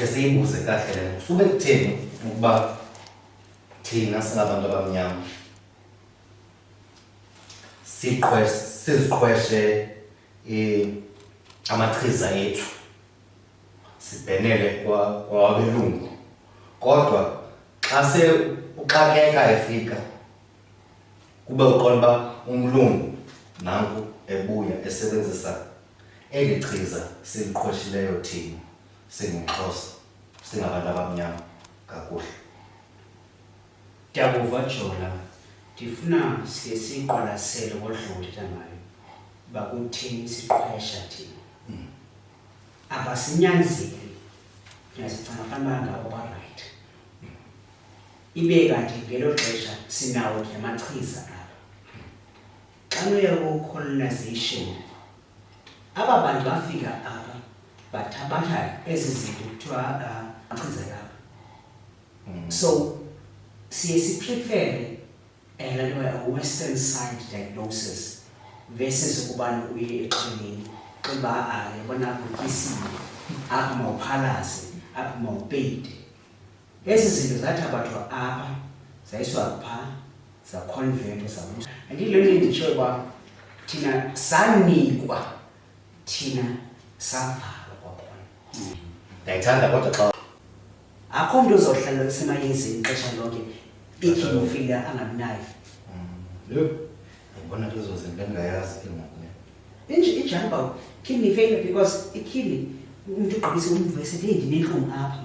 Sike siyibuze kahle lena. Kusuke kutheni ukuba thina singabantu abamnyama siziqhweshe amachiza ethu sibhenele kwabelungu, kodwa xa uxakeka efika kube uqonda umlungu nanku ebuya esebenzisa eli chiza siliqhweshileyo thina singuXhosa singabantu abamnyama kakuhle. Ndiyakuva Jola, ndifuna siqwalasele ngolhlobo ndithetha ngayo uba kutheni siqhwesha thina. Abasinyanzeli, ndiyazicanga fanuba ngabo barayithi. Ibe kanti ngelo xesha sinawo namachiza apha. Xa uya ku-colonization, aba bantu bafika apha bathabatha ezi zinto kuthiwa amachiza yabo. So siye siprefere laa nto a-western side diagnosis versus ukubana uye exhweleni uba yabona kutyisile apha mawuphalaze apha mawupeyide. Ezi zinto zathabathwa apha zayiswa phaa zakhonventwa zabuswa. Andiyilo nto nditsho uba thina sanikwa, thina savalwa kwakhona. Ndiyayithanda kodwa xa Akho mntu uzohlala semayezeni ixesha lonke ikhemofila angabinayo. Ndibona lezo zinto endingayazi ke ngoku. Ijamba kidney failure because ikidney umntu ugqibise university ndinentlungu apha.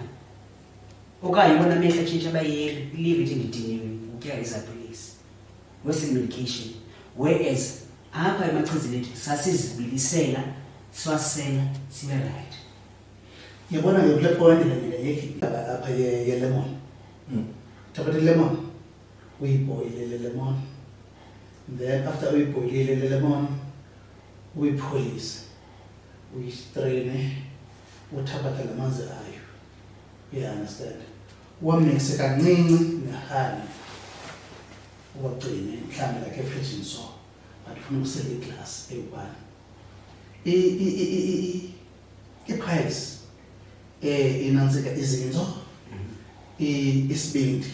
Okanye ubona amehlo atshintsha abayeli ilive ithi ndidiniwe ukutya izapilisi western medication, whereas apha emachizeni ethu sasizibilisela siwasela sibe right. Ngiyabona ke kule point apha ye-lemon. Uthatha i-lemon uyiboyile lemon, then after uyiboyile le lemon uyipholise, uyistraine, uthabatha lamanzi ayo. You understand? Uwamixe kancinci nehani uwagcine mhlawumbe like efrijini so, but ufuna ukusela iglasi eyi-1. I-piles inantsika izinzo, isibindi,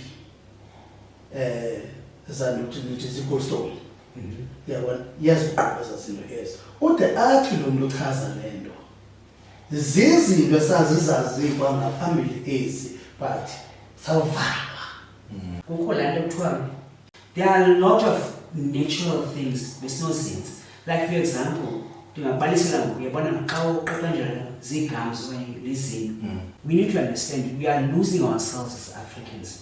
zandokuthi zii-gallstone. Yabona iyazigqoba zazinto ezo. Ude athi lo muntu ochaza le nto zizinto esazizaziyo kwangaphambili ezi but sawuvalwa. Kukho laa nto kuthiwa there are a lot of natural things besinozenza. Like for example, ndingabalisela ngoku uyabona xa uqaqanjelwa zii-gums okanye lizinto. We need to understand we are losing ourselves as Africans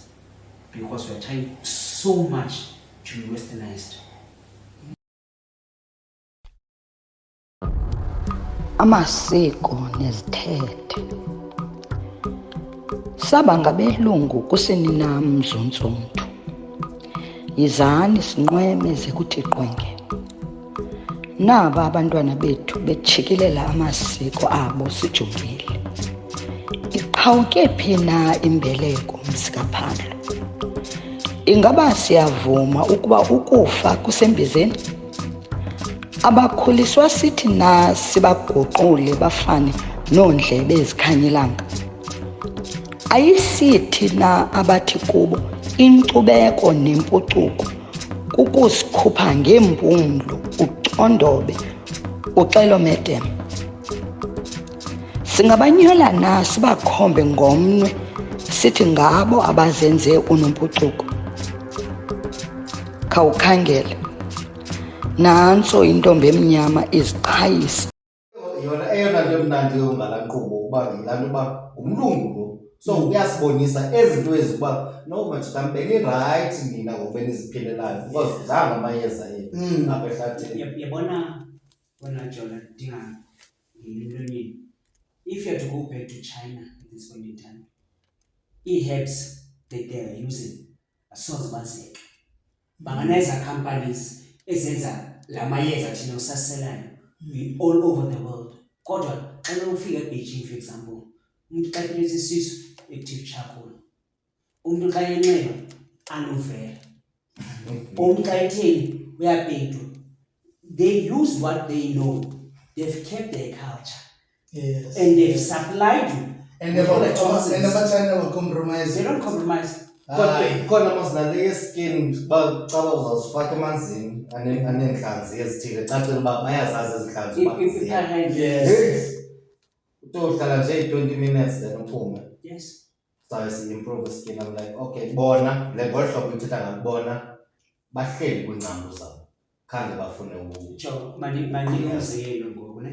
because we are trying so much to be westernized. Amasiko nezithethe saba ngabelungu kusenina mzontsonto. Yizani sinqweme ze kuthi qwenge. Naba abantwana bethu bejikilela amasiko abo sijongile. Iqhawuke phi na imbeleko msikaPhandlo? Ingaba siyavuma ukuba ukufa kusembizeni? Abakhuliswa sithi na sibaguqule bafane noondlebe ezikhanyilanga? Ayisithi na abathi kubo inkcubeko nempucuko kukusikhupha ngeempumlo ucondobe uxelomedem? Singabanyola na sibakhombe ngomnwe sithi ngabo abazenze unompucuko? Khawukhangele, nantso intombi emnyama iziqhayisa. Yona eyona nto emnandi ngala nkqubo uba yilaa nto uba ngumlungu lo, so uyasibonisa ezinto ezikuba no majikambeni irayithi nina ngokuba niziphilelayo because zanga amayeza ethu apha ehlathini. Yabona wena Jola, ndingamlonyeni. If you have to go back to China at this point in time, herbs that they are using asoze bazeke. Banganeza companies ezenza la mayeza thina usaselayo all over the world. Kodwa xa ufika eBeijing for example, umuntu xa ephilisa isisu active charcoal, umuntu xa yenxeba aloe vera, umuntu xa etheni uyapeyintwa. They use what they know. They've kept their culture. Yes. And they've supplied you And All the Johnsons. abaThayina bacompromise. They don't compromise. Hayi. Khona masinale yeskin bacaba uzawuzifaka emanzini aneentlanzi ezithile cacile uba bayazazi ezihlanzi uba ziya. Yes. Utohlala nje 20 minutes then uphume. Yes. Sabe si-improve skin. I'm like, okay, bona le ngolu hlobo ithetha ngalo bona bahleli kwiingcambu zabo khange bafune Joe, mani umzekelo ngoku ne.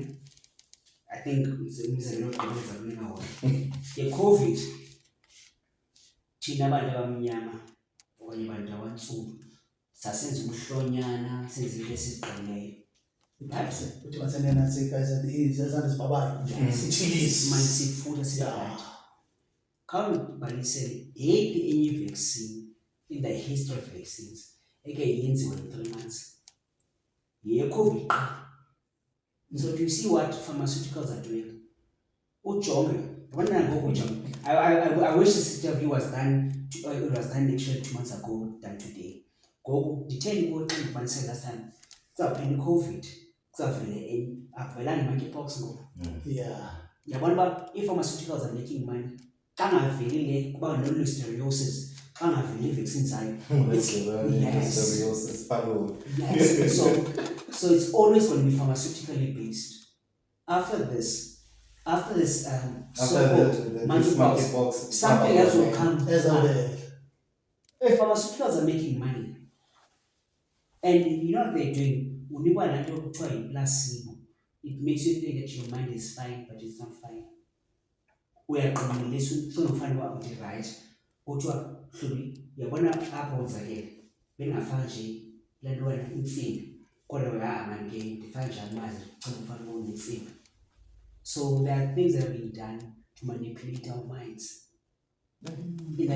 I think umzekelo ogqibeza kunika wona. Ye-COVID, thina abantu abamnyama okanye abantu abantsundu sasenza umhlonyana, senza into esizigqinileyo. Uthi bathane nathi guys izizathu zibabayo. Sithilisi. Manje sifuda siyarayithi. Khawubalisele yeyiphi enye vaccine in the history of vaccines eke yenziwa in 3 months. Ye-COVID qha. So do you see what pharmaceuticals are doing? Ujonge, I wish this interview was done. It was done actually 2 months ago than today. Go detain what you said last time. So when COVID, so when monkeypox go. Yeah. Yabona if pharmaceuticals are making money, kangaveli kuba no listeriosis, kangaveli vaccines ayo. Yes. So it's always going to be pharmaceutically based. After this so-called monkeypox, something else will come. If pharmaceuticals are making money, and you know what they're doing, placebo, it makes you think that your mind is fine, but it's not fine. We are going to listen to find out the right. Go to a yabona apples again. When I found she, let go and insane. So there are things that are being done to manipulate our minds in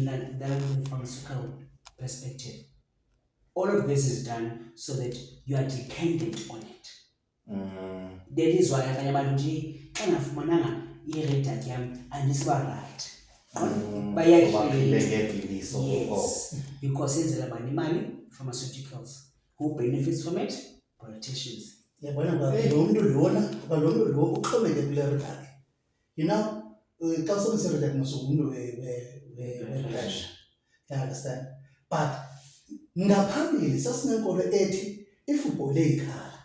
that pharmaceutical perspective. All of this is done so that you are dependent on it. That is why I am yes, because it's about money, pharmaceuticals. Who benefits from it? Politicians. Yeah, lo muntu lo uxhomeke kule redak. You know, xa usebenzisa redak umuntu we-pressure. You understand? But ngaphambili sasinenkolo ethi ifubhole ikhala.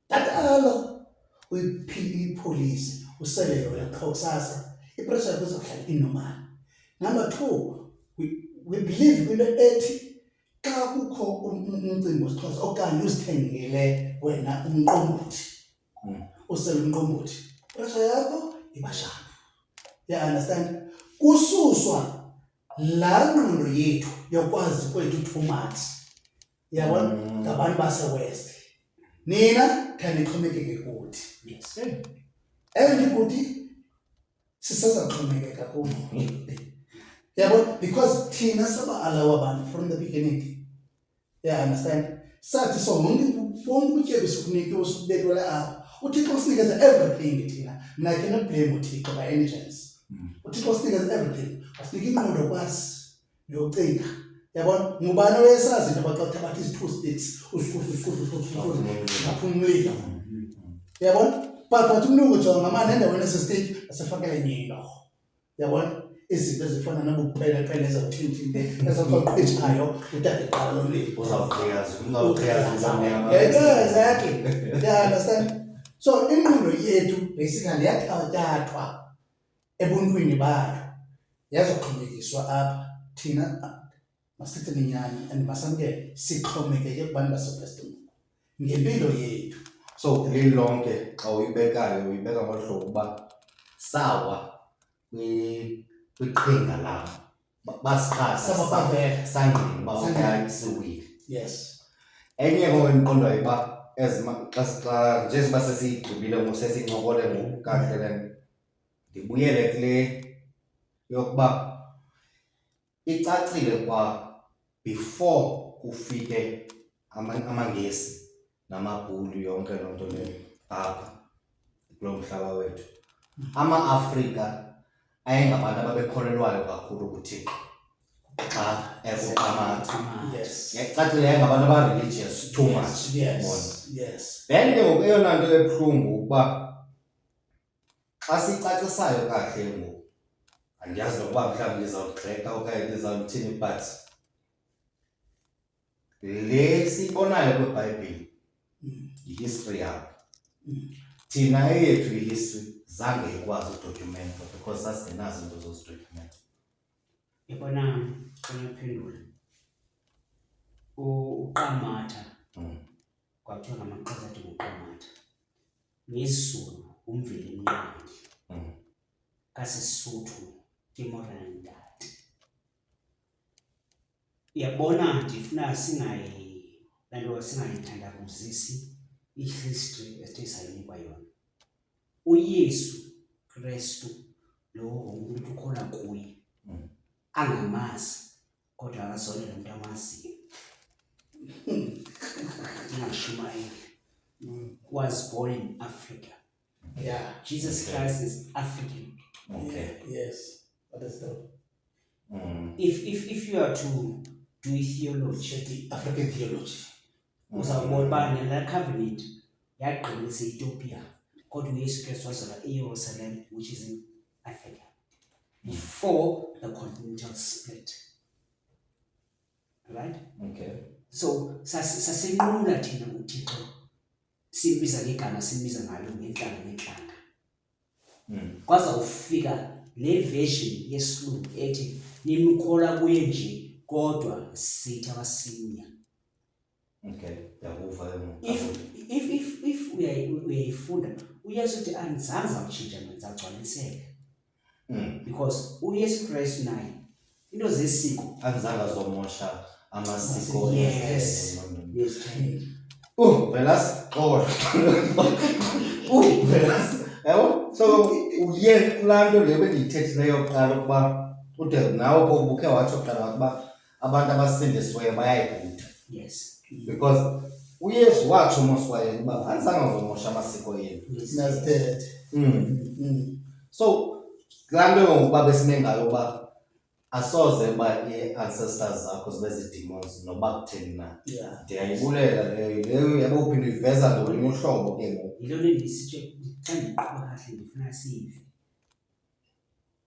Tatalo uyipolice usele yona qho kusasa ipressure yakho izohlala inormal. Number 2, we believe kwinto ethi xa kukho umcimbi wesiXhosa okanye uzithengele wena umqombothi usele umqombothi pressure yakho iba sharp. You understand? Kususwa laa ngqondo yethu yokwazi kwethu too much. Yabona ngabantu base-West. Nina khanixhomekeke kuthi. Yes. Kuthi sisazaxhomekeka kuthi. Yabona, because thina saba-allow abantu from the beginning. You understand? Sathi so wonke ubutyebi sikunikiwe sikubekela apha. UThixo usinikeza everything thina. And I cannot blame uThixo by any chance. UThixo usinikeza everything. Asinika ingqondo kwazi yocinga. Yabona, ngubani oyesazi into abaxa uthabatha izi-2 sticks ngaphumulile. Yabona? But umlungu jonga manje endaweni ese-stick asefakela inyilo. Yabona? Izinto ezifana nobuqheleqhele ezawuthinthinte ezoqoqishayo utade qala lomlilo exactly. You understand? So ingqondo yethu basically yathathwa ebuntwini bayo yazoxhomekiswa apha thina masithi ninyani and masamkele sixhomekeke kubantu baseWestern ngempilo yethu. So lilonke xa uyibeka ngolu hlobo uba sawa kwiqhinga labo basixhasa sangeni uba okanye siwile. Yes. Enye ngokwemqondo uba xa njengoba sesiyigqibile sesiyincokole ngoku kakuhle ndibuyele kule yokuba icacile kwa before kufike amaNgesi namabhulu yonke loo nto leyo apha kulo mhlaba wethu, ama-Afrika ayengabantu ababekholelwayo kakhulu kuThixo xa ekuqamata. Yes. Yacacile yayingabantu aba-religious too much. Yes. Then ke ngoku eyona nto ebuhlungu ukuba xa sicacisayo kahle ngoku andiyazi nokuba mhlawumbi ndizawugxeka okanye ndizawuthini but le siyibonayo kwiBhayibhile yi-history yabo. Thina eyethu i-history zange ikwazi udocumentwa because sasingenazo into zozidocument. Yabona xa ngiphendula uQamatha kwathiwa ngamaXhosa athi uQamatha ngesiZulu umvelimnqangi kaSesotho Timorandati. Yabona ndifuna singayithandabuzisi i-history esithe sayinikwa yona. uYesu Kristu lo umuntu ukholwa kuye angamazi kodwa akazona lo muntu amaziyo Nashumayeli was born in Africa. Yeah. Jesus Christ is African. Okay. Yes. That is true. If you are to do theology, Check the African theology. uzawubona uba nala covenant yaqinisa Ethiopia kodwa uYesu Kristu wazalwa eJerusalem, which is in Africa, before the continental split. Right? Okay. So sasenqula thina uThixo simbiza ngegama simbiza ngalo ngenhlanga. Kwaza ufika le version yesilungu ethi nimkhola kuye nje kodwa sithi abasinya. Okay. If uyayifunda uYesu uthi anizange akutshintsha ngizagcwaliseka. Because uYesu Kristu naye into zesiko anizange azomosha amasiko. Yes. Velas xola. Velas. Yabo? So uye kulaa nto le bendiyithethileyo kuqala ukuba ude nawe phofu ubukhe watsho kuqala ukuba abantu abasindisiweyo bayayigutha. Yes. Because uYesu watsho moswayeni uba andizange azomosha amasiko yenu. That's dead. So laa nto ngokuba besime ngayo uba asoze uba i-ancestors zakho zibe zii-demons noba kutheni na. Yeah. Ndiyayibulela leyo yabo uphinde iveza ngolunye uhlobo ke ngoku. Yilona ndisitshe xa ndiqhuba kahle ndifuna sive.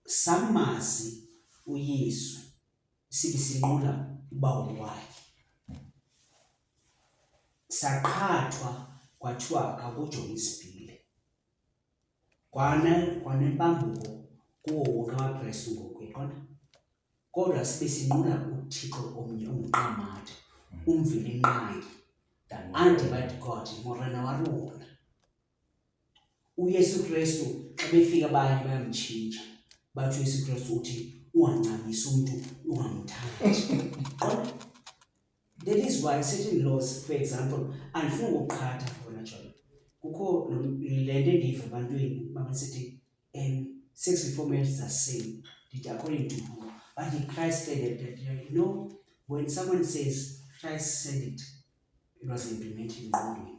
Samazi uYesu sibe sinqula ubawo wakhe. Saqhathwa kwathiwa akakujonge isibhile. Kwanempambuko kuwo wonke amaKrestu ngoku eqonda. Kodwa sibe sinqula uThixo omnye onguQamatha, umvelimnqangi, the undivided God, morena warona. uYesu Kristu xa befika abanye bayamtshintsha bathi uYesu Kristu uthi ungancamisi umuntu ungamthandi. That is why certain laws, for example, andifuna ukuqhatha khona John. Kukho le nto endiva ebantwini babesithi sex before marriage is a sin. Did according to who? But Christ said that when someone says Christ said it, it was implemented in wrongly.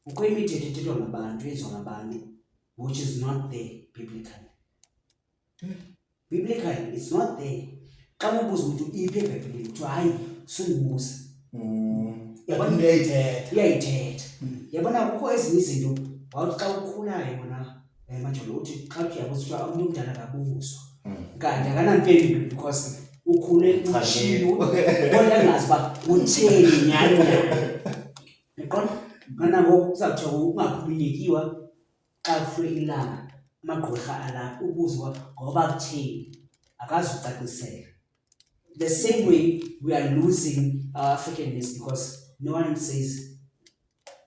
Ukho imithetho ethethwa ngabantu ezwa ngabantu, which is not there biblically. Biblically, it's not there. Xa ubuza umuntu iphi eBhayibhileni kuthiwa hayi sungubuza. Yabona iyayithetha. Yabona kukho ezinye izinto wawuthi xa ukhulayo wona majolo uthi xa uyabuza kuthiwa umuntu omdala akabuzwa. Kanti akanampendulo because ukhule utshiwo kodwa angazi uba utheni nyani. Yaqonda? Ngana ngoku kuzawuthiwa ungakhululekiwa xa kuhlwe ilanga amagqwirha alapha ubuzwa ngoba kutheni akazi ucacisela. The same way we are losing our Africanness because no one says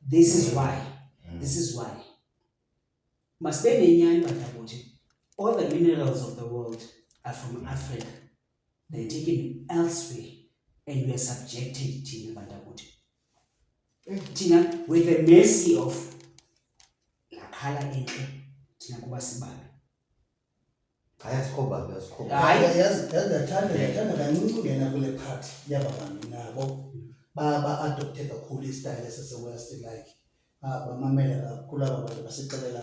this is why. This is why. Must be nenyani batabote. All the minerals of the world are from Africa. They're taken elsewhere and we are subjected to batabote. Tina, with the mercy of la khala enhle tina kuba sibabe. Ayasikhoba. Yathanda kancinci ungena kule part yaba bantu nabo ba-adopte kakhulu istyle sase-West, like bamamela kakhulu aba bantu basixelela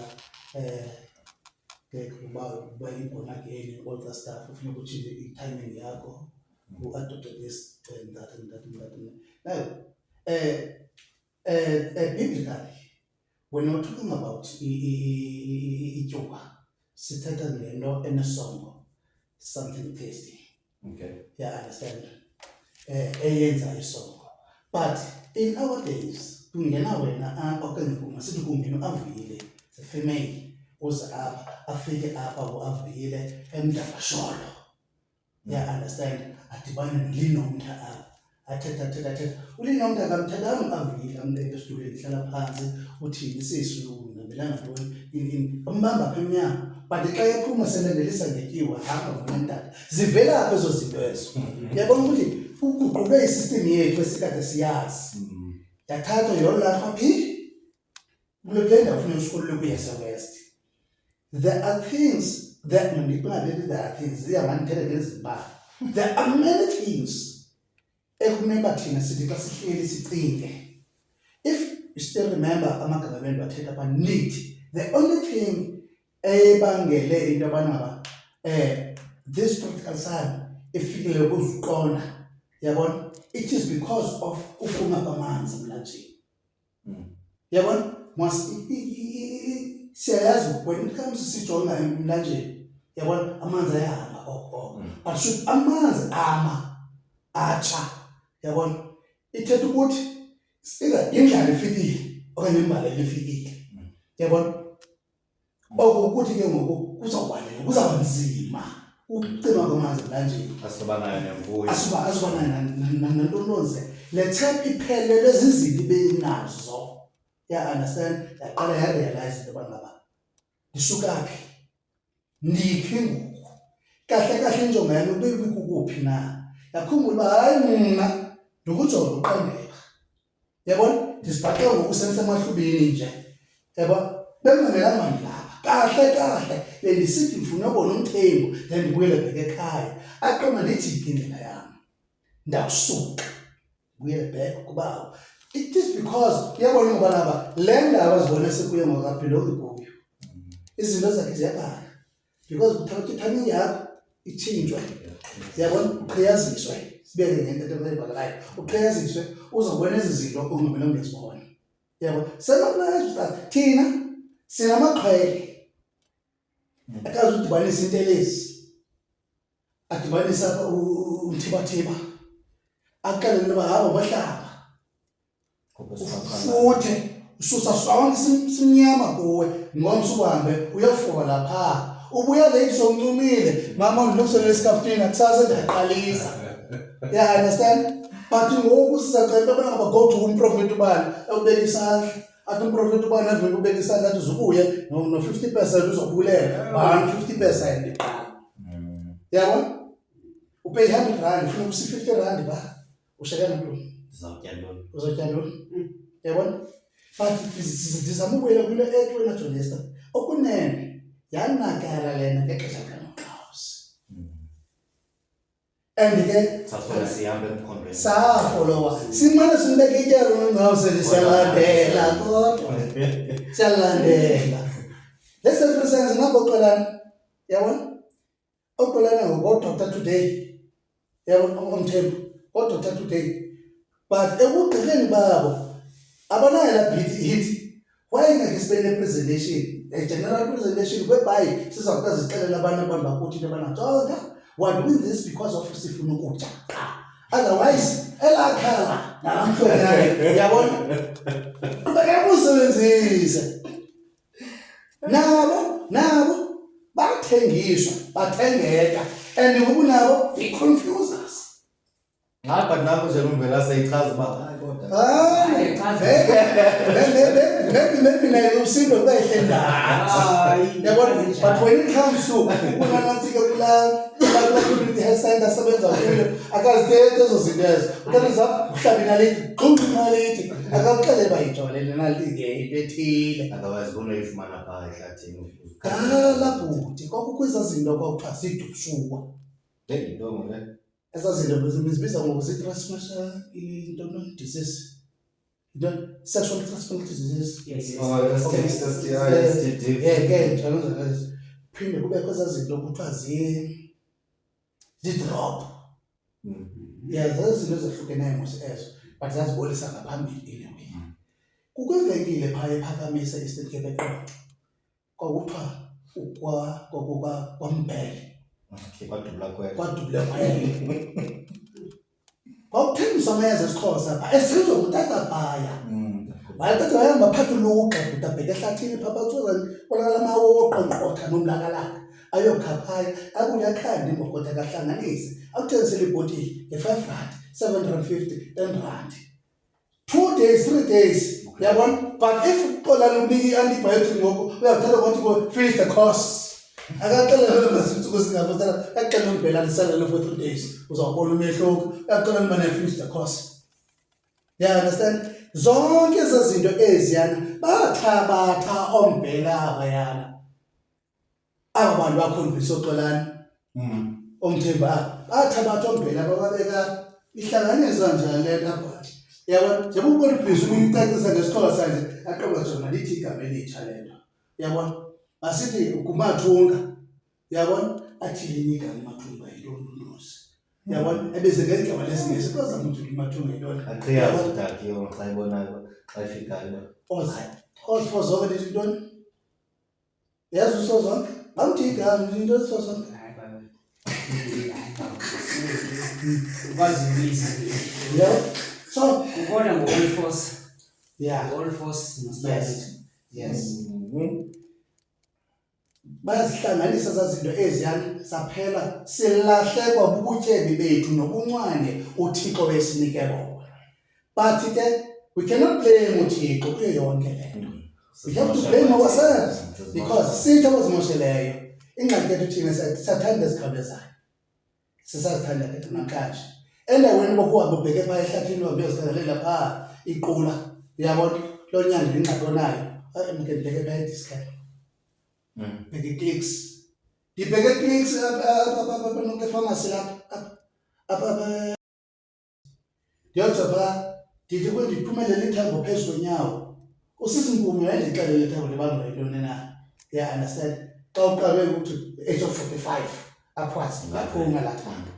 uba yi-born again, all that stuff, ufuneka utshintshe i-timing yakho, u-adopte this and that and that and that. Now, biblically, when we're talking about ityuwa, sithetha ngento enesongo, something tasty. Okay. Yeah, understand. Eyenza isongo. But in our days, kungena wena apha okanye masithi kungena avile, the female uze apha afike apha uavile emdakasholo. Yeah, understand. Adibane nolinomtha apha. Athetha. Ulinomtha akamthethanga avile amleke esitulweni hlala phansi uthini sisilu nabelanga ntoni ambamba apha emnyama. But xa ephuma selendelisa ngetyiwa hamba ngomntana. Zivela apha ezo zinto ezo. Yabona ukuthi kuguqulwe isystem yethu esikade siyazi. Yathathwa yolapha phi kule ndawo ufuna usikolwe kuyase-west. There are things that there are things there are many things ekumele thina sithi xa sihleli sicinge. If you still remember amagama abantu bathetha apha need, the only thing ebangele into abanaba this practical side efikile kuziqona yabona, it is because of ukuma kwamanzi emlanjeni. Yabona siyayazi when it comes to sijonga emlanjeni yabona amanzi ayahamba but should amanzi atsha yabona ithetha ukuthi indlala ifikile okanye imbalela ifikile yabona ukuthi ke ngoku kuzawuba nzima ukucima kwamanzi emlanjeni. Asobanayo nemfuyo. Asibanayo nantononze le tap iphelele zizinto benazo. Yeah, understand. Yaqala yarealize into ngaba ndisuka phi ndiphi ngoku kahle injongo yami ubekukuphi na. Yakhumbula uba hayi mna ndikujonga uqandeka yabona ndisibhaqe ngokusenza emahlubini nje yabona bengamelanga lapha kahle bendisithi ndifuna ubona umthembu then ndibuyele bheke ekhaya aqoma ndithi indlela yami ndakusuka buyele bheke kubawo. It is because yabona ngoba laba le ndaba azibona sekuye ngokaphilonke kuyo izinto zakhe ziyabhala because kuthatha ithani yakho ithinjwe yabona uqhiyaziswe sibeke ngento ebevakalayo uqhiyaziswe uzobona ezi zinto okungamele ungezibona yabona selaplaza thina sinamaqhele akazi udibanisa intelezi adibanisa umthibathiba aqale noba hamba bahlaba futhi ususa sonke simnyama kuwe ngomso uhambe uyafola lapha ubuya late soncumile mama undilungisele isikaftina kusasa ndiyaqalisa. Yeah, understand. But ngoku sizaqala abantu ngaba go to umprofit ubani ubeka isandla athi umprofit ubani avele ubeka isandla athi uzubuye no 50% uzobulela 50%. Yabona upay 100 rand ufuna ukusi 50 rand ba ushaka ntoni uzotya ntoni yabona. But ndizama ukubuyela kwinto ethi wena Jonesta okunene yanakala lena ngexesha likaNoxawusi and ke safollowa simane simbeke ityalo uNoxawusi siyalandela kodwa siyalandela. Let's say for instance ngaboqolana yabona oqolana ngoDr Today yabona umthembu ngoDr Today but ekugqireni babo abanayo la hit why ngeke sibe ne presentation a general presentation whereby sizawukwazi zixelela abantu bakuthi into abanajonga we're doing this because of sifuna ukutya otherwise elakhala nalamhlanje yabona bayabusebenzise nabo bathengiswa bathengeka and ngoku nabo they confuse us. But nako nje umvela seyichaza uba hayi kodwa maybe nayo usindo kubehle ndathi yabona. But when it comes to kunanathi ke kula community health center asebenza kuyo akazithethe ezo zinto ezo ukanisa uhlabi nalithi qhumbi nalithi akakuxele bayijolele nalithi ke into ethile otherwise kunoyifumana phaa ehlathini kala bhuti kwakukho ezaa zinto kwakuthiwa ziidubsuka into ngole ezaa zinto bezibiza ngoku zi-transmission disease sexual transmitted disease. Yes. Ke njalo phinde kubekho ezaa zinto kuthiwa zii-drop. Yeah, zezi zinto ezahlukeneyo mos ezo but zazibolisa ngaphambili anyway. Kukho ivenkile phaa ephakamisa eState Cape kwakuthiwa kwaMbele Okay, kwadubula kwelo. kwadubule kwelo kwakuthengiswa amayeza esiXhosa pha esizwe ngutata bhaya wayetata wayehamba aphatha uluqa kude abheke ehlathini phaa batsuzani kolala mawoqo nqotha nomlakalaka ayokha phaya abuye akhande imbokotha kahlanganise akuthengisele ibhotile nge-5 rand 7 rand 50 10 rand 2 days 3 days uyabona but if uqola lunika i-antibiotic ngoku uyawuthatha ukuthi finish the course akaxelela ngazinsuku zingavotela akaxelela umbhelanisana for 3 days uzawubona umehluko akaxelela umane finish the course yeah understand zonke ezazinto eziyana bathabatha ombhela abayana aba bantu bakhonvisa oxolani omthemba bathabatha ombhela bababeka ihlanganisa njani le nto yabona njengoba ubona ibhizi uyicacisa ngesixhosa nje aqoba jona lithi igama elitsha lento yabona asithi ukumathunga yabona athi linye igama mathunga yilondolozi yabona ebeze ngegama lesingesi kwaza umuntu umathunga yintoni Aqiyazi udaki yo xa ibonayo xa ifikayo. osifozonke lithi ntoni yazi usozonke bamthi igama into esifozonke Hayi baba. Ukwazi ukubiza. yeah so Ukona ngo-all force. yeah All force yes bazihlanganisa zazinto eziyana saphela silahlekwa bubutyebi bethu nobunxwane uThixo wesinike bona but ke we cannot blame uThixo kuyo yonke lento we have to blame ourselves because sithi abazimosheleyo ingxaki yethu thina sathanda ezikhawulezayo sisazithanda ke namhlanje endaweni bokuhamba ubheke phaa ehlathini uhambe uyozikhangelela phaa iqula uyabona lo nyanga ingxaki onayo ndike ndibheke phaa ediscount bheke clicks ndibheke clicks apha pharmacy lapha ndiyotsho phaa ndithi ndiphumelele ithambo phezu kwenyawo usisimpumi wayendixelele ithambo libangwa yintoni na yeah understand xa uqabe ukuthi age of 45 upwards laphuma laa thambo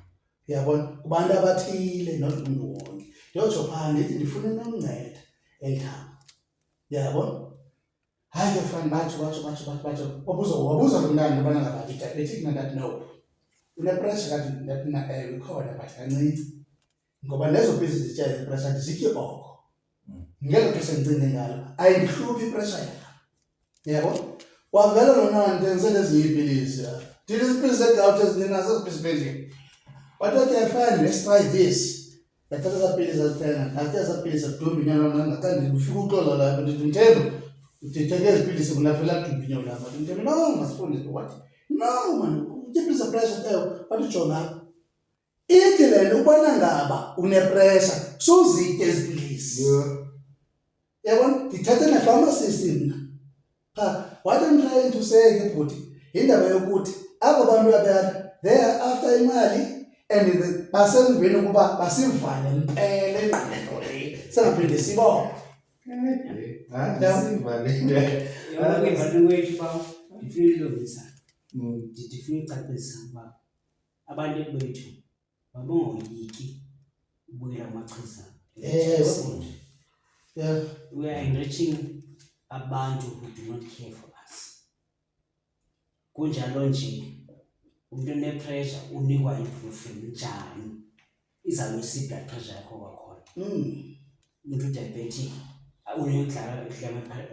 uyabona kubantu abathile not umuntu wonke ndiyotsho phaa ndithi ndifuna unomnceda eli thambo uyabona hayi ke fani batsho wabuza lo mntana ubana ngaba i-diabetic nandathi no unepressure kanti ndathi ikhona but kancinci ngoba lezo pilisi zitya ipressure ndizitye oko ngelo xesha ndicinge ngalo ayindihluphi ipressure yakho yabo wavela lona ndenzele ezinye iipilisi ndithi izipilisi zegawuthi ezininazo ezipilisi but okay fine let's try this yathatha eza pilisi azithenga ndathi eza pilisi adumba inyama ngathi ndifika uxola lapha ndithi Mthembu ndithenge ezi pilisi kunavela adumba inyama lapha Mthembu no masifunde what no man utipilisa pressure eyo but ujonga ithi le nto ubona ngaba unepressure suzitye ezi pilisi yabona ndithethe ne-pharmacist mna what I'm trying to say ke bhuti yindaba yokuthi abo bantu abeyana they are after imali and basemveni ukuba basivale mpele engqondo le singaphinde sibone Yona ke bantu wethu ba ndifuna ilungisa. Ndifuna icacisa uba abantu bethu babongoyiki ubuyela amachiza. yeah We are enriching abantu who do not care for us. Kunjalo nje umuntu one-pressure unikwa ibuprofen njani izawunyusa i-blood pressure yakho kwakhona. Umuntu diabetic unekudlala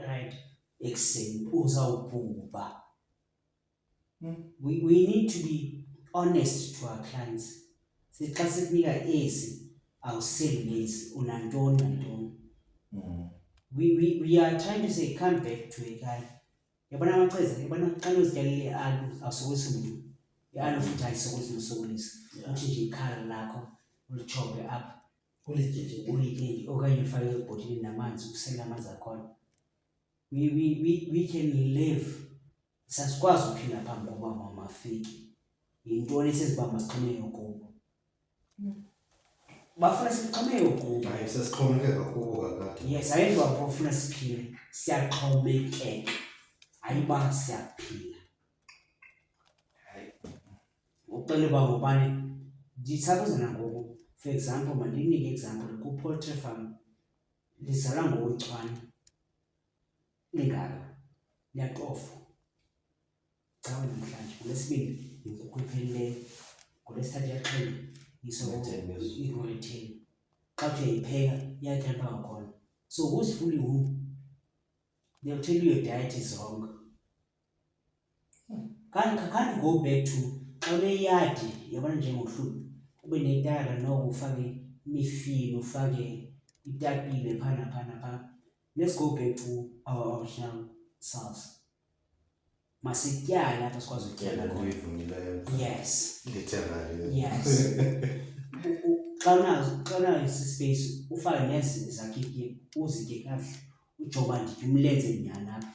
right ekuseni uzawubhubha. We need to be honest to our clients. Xa sikunika ezi awuseli lezi unantoni. We are trying to say come back to ekhaya. Yabona amachiza yabona xa uzityalile i-alu awusokolisi umuntu. I-alu futhi ayisokolisi nosokolisi. Uthi nje ikhala lakho ulichobe apha ulitye okanye ufake ebhotileni namanzi ukusela amanzi akhona. We can live. Sasikwazi uphinda phambi koba mama afike. Yintoni esizibamba siqhumeke kubo? Bafuna siqhumeke kubo. Hayi sesixhomekeka kubo kakade. Yes, hayi bafuna siphile. Siyaxhomekeka. Hayiba siyaphila. Uqale ba ngobani ndisabuza nangoku. For example, mandinike example ku-poultry farm. Lizala ngoWechwane. Lingaka liyatofa. xa namhlanje. NgoLwesibini yinkukhu ephelileyo, ngoLwesithathu iyaqhela i-rotten. Xa kuthe uyayipheka iyatyamba kwakhona. So who's fooling who? They'll tell you your diet is wrong. Can't go back to xa uneyadi yabona njengohlupho ube netara noko ufake imifino ufake itapile phana. Let's go back to our original selves. Masityala apha sikwazi ukutyala khona. Yes. Literally. Yes. Xa unayo space ufake nezi zakhe uzitye kahle ujoba nditye umlenze nyani apha.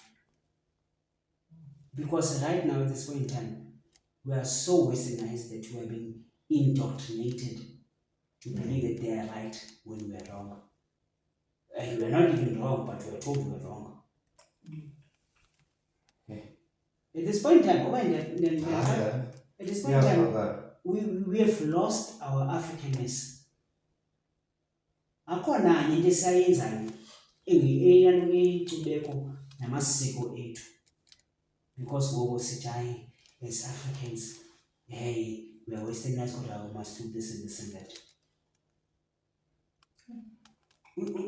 Because right now at this point in time we are so westernized that we are being indoctrinated to believe that they are right when we are wrong. And we are not even wrong, but we are told we are wrong. At this point in time, at this point in time, we have lost our Africanness. Akhona into esiyenzayo eyantubeko namasiko ethu. Because ngoku sithi hayi as Africans, hey, we are westernized, kodwa we must do this and this and that.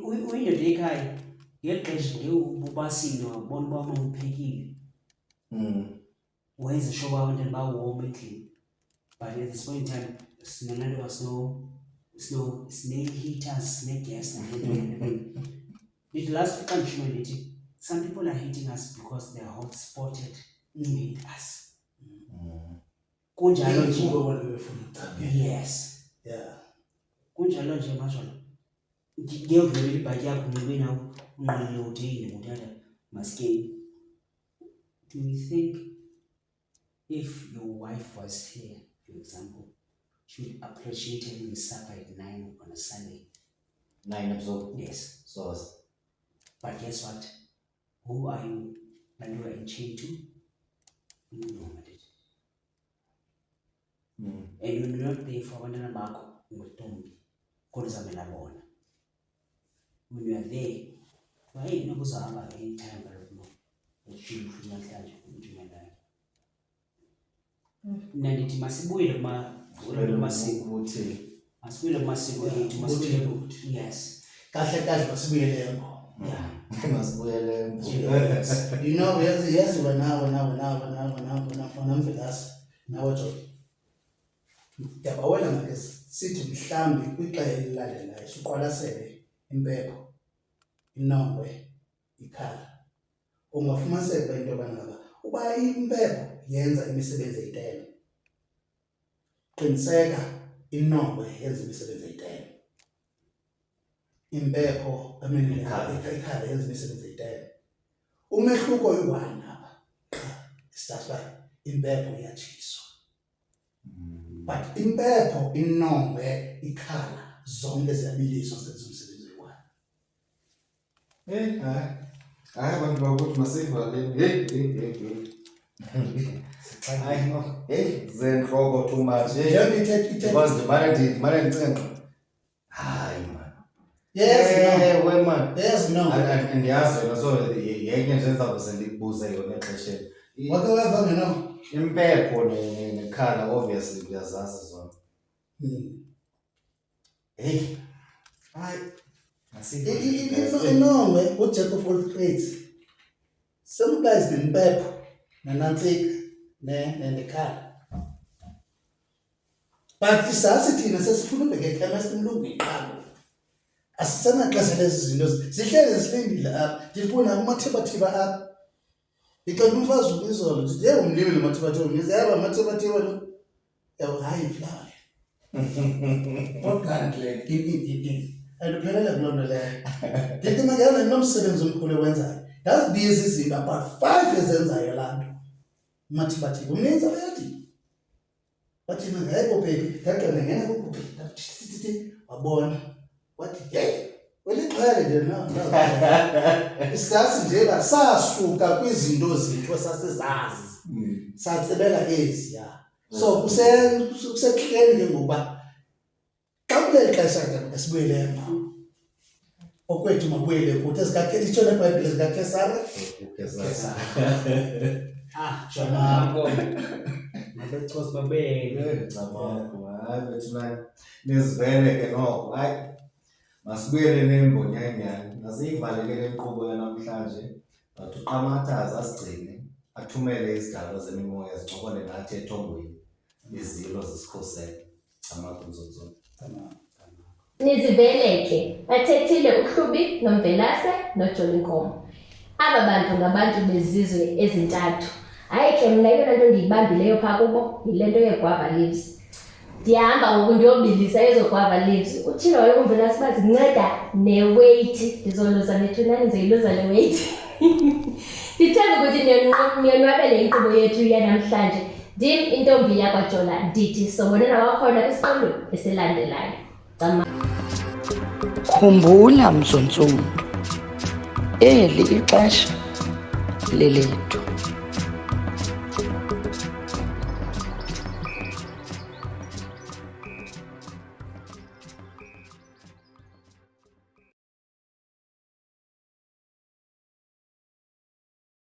Uyindoda ekhaya ngeli xesha ubasile wabona uba uma uphekile wenze sure uba abantwana bawoma endlini. But at this point in time sinalaa sine-heaters sine-gas nantoni. It last week I'm ndithi some people are hating us because they are hot spotted to hate us. Kunjalo nje. Yes. Yeah. Kunjalo nje mashona. Ngiyokudlulela ibhaki yakho ngibe nawo unqwenele uthini nguthatha maskeni. Do you think if your wife was here, for example, she would appreciate having supper at 9 on a Sunday? 9 episodes? Yes. So, But guess what? Who are you? And you are in chain to? You know what it is. And when you're not there for abantwana bakho ngutombi kodwa uzamela bona. When you are there, why nokuzahamba anytime kaloku ushilo namhlanje uNjenganayo. Mina ndithi masibuyele kumasiko. Masibuyele kumasiko ethu, masibuyele yes. Kahle masibuyele embo. Yeah. masibuyele You know, yes, we're now, Mfilasi, now Joe. Ndiyabawela ngake sithi mhlambi kwixesha elilandelayo siqwalasele impepho, inongwe, ikhala. Ungafumaniseka into yobana uba impepho yenza imisebenzi eyitele. Qiniseka inongwe yenza imisebenzi eyitele. Impepho ikhala yenza imisebenzi eyitele. Umehluko uyi-one apha. Sithatha impepho iyatshiswa. But impepho, inongwe, ikhala zonke ziyabiliswa zenza umsebenzi oyi-one. hayi abantu bakuthi masivaleni hayi no zentloko too much because ndimane ndicinga hayi man we man Yes, no. ndiyazi yona so yenye nje ndizawuze ndikubuze yona exesheni Wake weva ngeno. impepho nekhala obviously ndiyazazi zona hey hayi Inongwe, uJack of all trades. Some guys nempepho, nanantsika, nekhala. But isasi thina sesifuna ubheka ekhemesti umlungu iqalo. Asisenaxesha lezi zinto zihleli zilindile apha. Ndibona kumathibathiba apha. Ixesha umfazi ukizolo ndithi yebo umlimi nomathibathiba ngizaba amathibathiba lo. Yawo hayi flower. Okandle ayiphelele kuloo nto leyo. Ndithi makuyona nomsebenzi omkhulu owenzayo. Ndazibiza izinto about 5 ezenzayo laa nto. Umathibathiba umninzi abayathi. Wathi ngayebo baby, ndaqale ngena kukubi. Wabona. Wathi hey, welixhele nje na. Isasi nje sasuka kwizinto zethu esasizazi. Satsebela ezi ya. So kusehleli ke ngoba xa kuleli xesha esibuyele emva. Okwethu mabuyele kuthi ezikakhe itsho nebhayibhile zikaKesari. Jona mabechosi babele. Ngicabanga hayi bethuna nizivele ke noko hayi masibuyele nembonyanyana nasiyivalele le nkqubo yanamhlanje but uQamathaza asigcine athumele izidalwa zemimoya zincokole nathi ethongweni izilo zisikhosele amakunzonzonke. Nizivele ke bathethile uHlubi noMvelase noJolinkomo. Aba bantu ngabantu bezizwe ezintathu. Hayi ke mna yona nto ndiyibambileyo phaa kubo yile nto yeguava leaves. Ndiyahamba ngoku ndiyobilisa ezo guava leaves. Utshilo wayo uMvelase uba zinceda ne-weight. Ndizoluza nethunani ndizoyiluza le weight. Ndithemba ukuthi niyonwabele inkqubo yethu yanamhlanje. Ndim intombi yakwaJola ndithi sobonana wakhona kwisiqendu esilandelayo. Khumbula mzontsundu, eli ixesha lelethu.